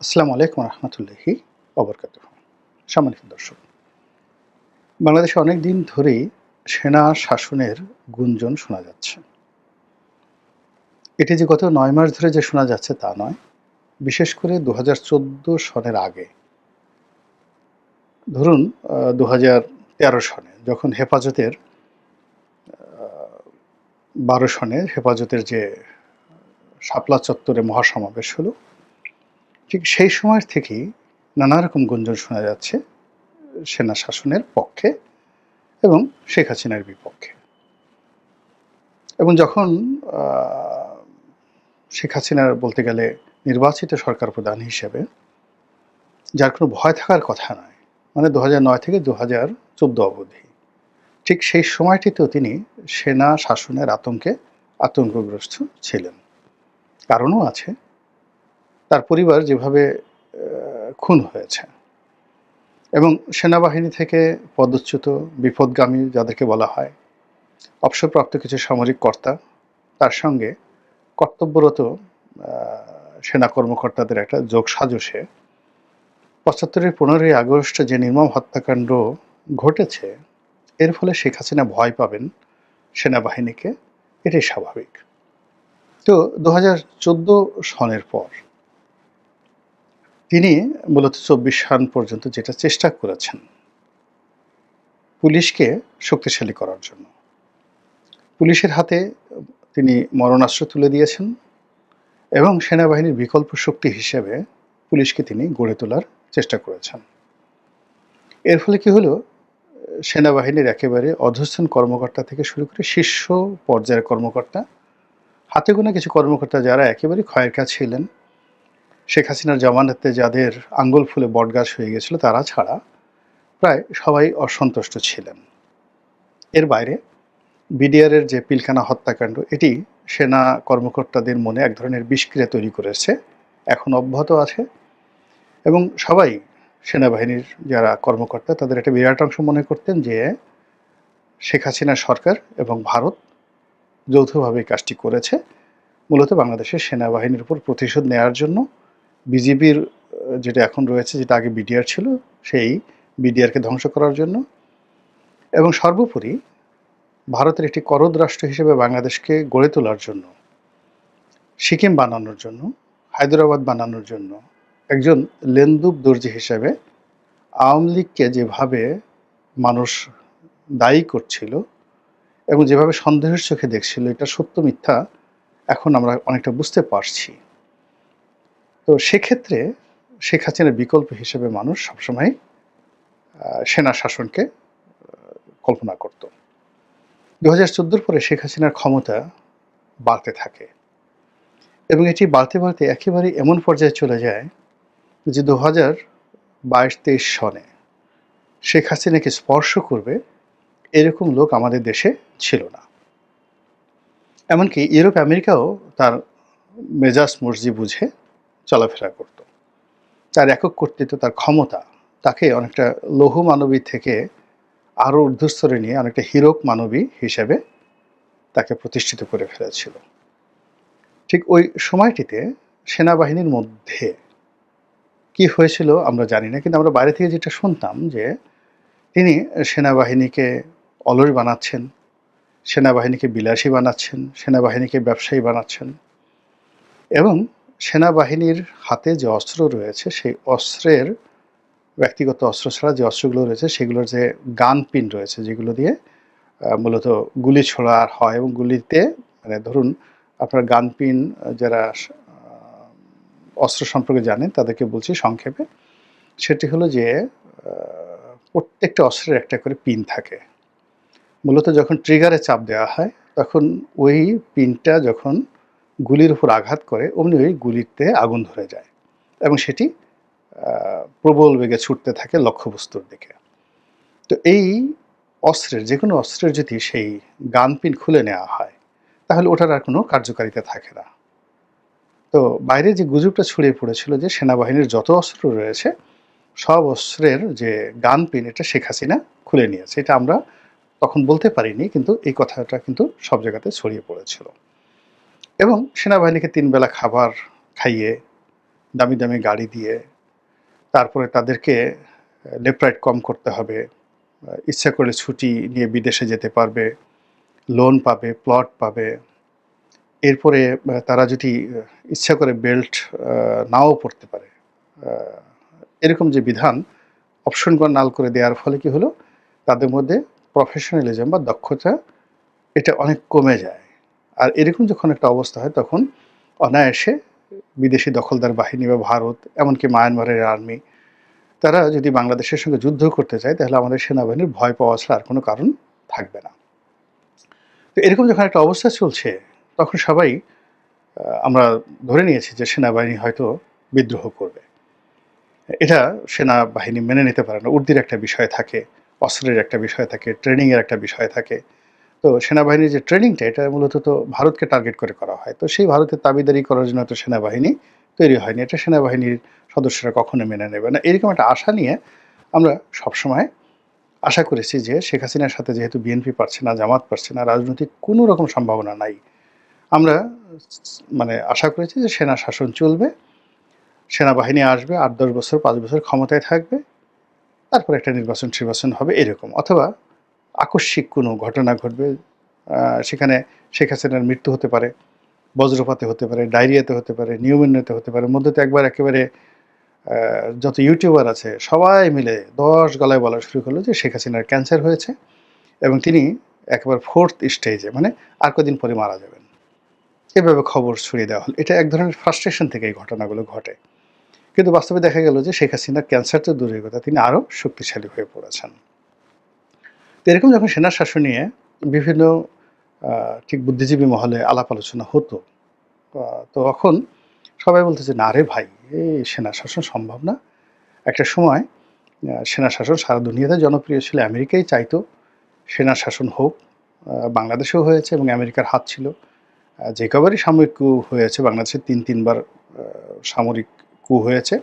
আসসালামু আলাইকুম রহমতুল্লাহি ওবরকাতুহ। সম্মানিত দর্শক, বাংলাদেশে অনেক দিন ধরেই সেনা শাসনের গুঞ্জন শোনা যাচ্ছে। এটি যে গত ৯ মাস ধরে যে শোনা যাচ্ছে তা নয়। বিশেষ করে ২০১৪ সনের আগে, ধরুন ২০১৩ সনে যখন হেফাজতের ১২ সনে হেফাজতের যে শাপলা চত্বরে মহাসমাবেশ হলো, ঠিক সেই সময় থেকেই নানা রকম গুঞ্জন শোনা যাচ্ছে সেনা শাসনের পক্ষে এবং শেখ হাসিনার বিপক্ষে। এবং যখন আ শেখ হাসিনার বলতে গেলে নির্বাচিত সরকার প্রধান হিসেবে, যার কোনো ভয় থাকার কথা নয়, মানে ২০০৯ থেকে ২০১৪ অবধি, ঠিক সেই সময়টিতেও তিনি সেনা শাসনের আতঙ্কগ্রস্ত ছিলেন। কারণও আছে, তার পরিবার যেভাবে খুন হয়েছে এবং সেনাবাহিনী থেকে পদচ্যুত বিপদগামী যাদেরকে বলা হয়, অবসরপ্রাপ্ত কিছু সামরিক কর্তা, তার সঙ্গে কর্তব্যরত সেনা কর্মকর্তাদের একটা যোগসাজশে ৭৫-এর ১৫ই আগস্ট যে নির্মম হত্যাকাণ্ড ঘটেছে, এর ফলে শেখ হাসিনা ভয় পাবেন সেনাবাহিনীকে, এটাই স্বাভাবিক। তো ২০১৪ সনের পর তিনি মূলত ২৪ সন পর্যন্ত যেটা চেষ্টা করেছেন, পুলিশকে শক্তিশালী করার জন্য। পুলিশের হাতে তিনি মরণাস্ত্র তুলে দিয়েছেন এবং সেনাবাহিনীর বিকল্প শক্তি হিসেবে পুলিশকে তিনি গড়ে তোলার চেষ্টা করেছেন। এর ফলে কি হলো, সেনাবাহিনীর একেবারে অধস্তন কর্মকর্তা থেকে শুরু করে শীর্ষ পর্যায়ের কর্মকর্তা, হাতে গোনা কিছু কর্মকর্তা যারা একেবারে ক্ষয়ের কাছে ছিলেন, শেখ হাসিনার জামানাতে যাদের আঙ্গুল ফুলে বটগাছ হয়ে গেছিল, তারা ছাড়া প্রায় সবাই অসন্তুষ্ট ছিলেন। এর বাইরে বিডিআরের যে পিলখানা হত্যাকাণ্ড, এটি সেনা কর্মকর্তাদের মনে এক ধরনের বিষক্রিয়া তৈরি করেছে, এখন অব্যাহত আছে। এবং সবাই সেনাবাহিনীর যারা কর্মকর্তা, তাদের একটা বিরাট অংশ মনে করতেন যে শেখ হাসিনার সরকার এবং ভারত যৌথভাবে কাজটি করেছে, মূলত বাংলাদেশের সেনাবাহিনীর উপর প্রতিশোধ নেওয়ার জন্য। বিজিবির যেটা এখন রয়েছে, যেটা আগে বিডিআর ছিল, সেই বিডিআরকে ধ্বংস করার জন্য এবং সর্বোপরি ভারতের একটি করদ রাষ্ট্র হিসেবে বাংলাদেশকে গড়ে তোলার জন্য, সিকিম বানানোর জন্য, হায়দ্রাবাদ বানানোর জন্য একজন লেন্দুব দর্জি হিসেবে আওয়ামী লীগকে যেভাবে মানুষ দায়ী করছিল এবং যেভাবে সন্দেহের চোখে দেখছিল, এটা সত্য মিথ্যা এখন আমরা অনেকটা বুঝতে পারছি। তো সেক্ষেত্রে শেখ হাসিনার বিকল্প হিসেবে মানুষ সবসময় সেনা শাসনকে কল্পনা করত। ২০১৪ পরে শেখ হাসিনার ক্ষমতা বাড়তে থাকে এবং এটি বাড়তে বাড়তে একেবারে এমন পর্যায়ে চলে যায় যে ২০২২-২৩ সনে শেখ হাসিনাকে স্পর্শ করবে এরকম লোক আমাদের দেশে ছিল না। এমনকি ইউরোপ আমেরিকাও তার মেজাজ মর্জি বুঝে চলাফেরা করত। তার একক কর্তৃত্ব, তার ক্ষমতা তাকে অনেকটা লৌহ মানবী থেকে আরও ঊর্ধ্বস্তরে নিয়ে অনেকটা হীরক মানবী হিসেবে তাকে প্রতিষ্ঠিত করে ফেলেছিল। ঠিক ওই সময়টিতে সেনাবাহিনীর মধ্যে কি হয়েছিল আমরা জানি না, কিন্তু আমরা বাইরে থেকে যেটা শুনতাম যে তিনি সেনাবাহিনীকে অলস বানাচ্ছেন, সেনাবাহিনীকে বিলাসী বানাচ্ছেন, সেনাবাহিনীকে ব্যবসায়ী বানাচ্ছেন এবং সেনাবাহিনীর হাতে যে অস্ত্র রয়েছে, সেই অস্ত্রের, ব্যক্তিগত অস্ত্র ছাড়া যে অস্ত্রগুলো রয়েছে, সেগুলোর যে গান পিন রয়েছে, যেগুলো দিয়ে মূলত গুলি ছোড়া হয় এবং গুলিতে, মানে ধরুন আপনার গান পিন, যারা অস্ত্র সম্পর্কে জানেন তাদেরকে বলছি সংক্ষেপে, সেটি হলো যে প্রত্যেকটা অস্ত্রের একটা করে পিন থাকে। মূলত যখন ট্রিগারে চাপ দেওয়া হয়, তখন ওই পিনটা যখন গুলির উপর আঘাত করে, অমনি ওই গুলিতে আগুন ধরে যায় এবং সেটি প্রবল বেগে ছুটতে থাকে লক্ষ্যবস্তুর দিকে। তো এই অস্ত্রের, যে কোনো অস্ত্রের যদি সেই গান পিন খুলে নেওয়া হয়, তাহলে ওটার আর কোনো কার্যকারিতা থাকে না। তো বাইরে যে গুজবটা ছড়িয়ে পড়েছিল যে সেনাবাহিনীর যত অস্ত্র রয়েছে, সব অস্ত্রের যে গান পিন, এটা শেখ হাসিনা খুলে নিয়েছে, এটা আমরা তখন বলতে পারিনি, কিন্তু এই কথাটা কিন্তু সব জায়গাতে ছড়িয়ে পড়েছিল। এবং সেনাবাহিনীকে ৩ বেলা খাবার খাইয়ে দামি দামি গাড়ি দিয়ে, তারপরে তাদেরকে লেফট রাইট কম করতে হবে, ইচ্ছা করলে ছুটি নিয়ে বিদেশে যেতে পারবে, লোন পাবে, প্লট পাবে। এরপরে তারা যদি ইচ্ছা করে বেল্ট নাও পড়তে পারে, এরকম যে বিধান অপশনগুলো নাল করে দেওয়ার ফলে কি হলো, তাদের মধ্যে প্রফেশনালিজম বা দক্ষতা এটা অনেক কমে যায়। আর এরকম যখন একটা অবস্থা হয় তখন অনায়াসে বিদেশি দখলদার বাহিনী বা ভারত, এমনকি মায়ানমারের আর্মি, তারা যদি বাংলাদেশের সঙ্গে যুদ্ধ করতে চায় তাহলে আমাদের সেনাবাহিনীর ভয় পাওয়া ছাড়া আর কোনো কারণ থাকবে না। তো এরকম যখন একটা অবস্থা চলছে তখন সবাই আমরা ধরে নিয়েছি যে সেনাবাহিনী হয়তো বিদ্রোহ করবে। এটা সেনাবাহিনী মেনে নিতে পারে না। উর্দির একটা বিষয় থাকে, অস্ত্রের একটা বিষয় থাকে, ট্রেনিংয়ের একটা বিষয় থাকে। তো সেনাবাহিনীর যে ট্রেনিংটা এটা মূলত তো ভারতকে টার্গেট করে করা হয়। তো সেই ভারতের দাবিদারি করার জন্য তো সেনাবাহিনী তৈরি হয়নি। এটা সেনাবাহিনীর সদস্যরা কখনো মেনে নেবে না। এরকম একটা আশা নিয়ে আমরা সবসময় আশা করেছি যে শেখ হাসিনার সাথে যেহেতু বিএনপি পারছে না, জামাত পারছে না, রাজনৈতিক কোনো রকম সম্ভাবনা নাই। আমরা মানে আশা করেছি যে সেনা শাসন চলবে, সেনাবাহিনী আসবে, ৮-১০ বছর, ৫ বছর ক্ষমতায় থাকবে, তারপর একটা নির্বাচন হবে এরকম। অথবা আকস্মিক কোনো ঘটনা ঘটবে, সেখানে শেখ হাসিনার মৃত্যু হতে পারে, বজ্রপাতে হতে পারে, ডায়রিয়াতে হতে পারে, নিউমোনিয়াতে হতে পারে। মধ্যে তো একবার একেবারে যত ইউটিউবার আছে সবাই মিলে ১০ গলায় বলা শুরু করলো যে শেখ হাসিনার ক্যান্সার হয়েছে এবং তিনি একেবারে 4th স্টেজে, মানে আর কদিন পরে মারা যাবেন। এভাবে খবর ছড়িয়ে দেওয়া হলো। এটা এক ধরনের ফ্রাস্ট্রেশন থেকে এই ঘটনাগুলো ঘটে। কিন্তু বাস্তবে দেখা গেল যে শেখ হাসিনার ক্যান্সার তো দূরের কথা, তিনি আরও শক্তিশালী হয়ে পড়েছেন। তো এরকম যখন সেনা শাসন নিয়ে বিভিন্ন ঠিক বুদ্ধিজীবী মহলে আলাপ আলোচনা হতো, তখন সবাই বলতেছে, "না রে ভাই, এই সেনা শাসন সম্ভব না।" একটা সময় সেনা শাসন সারা দুনিয়াতে জনপ্রিয় ছিল। আমেরিকাই চাইতো সেনা শাসন হোক। বাংলাদেশেও হয়েছে এবং আমেরিকার হাত ছিল। যে কবারই সামরিক ক্যু হয়েছে, বাংলাদেশে ৩ বার সামরিক ক্যু হয়েছে।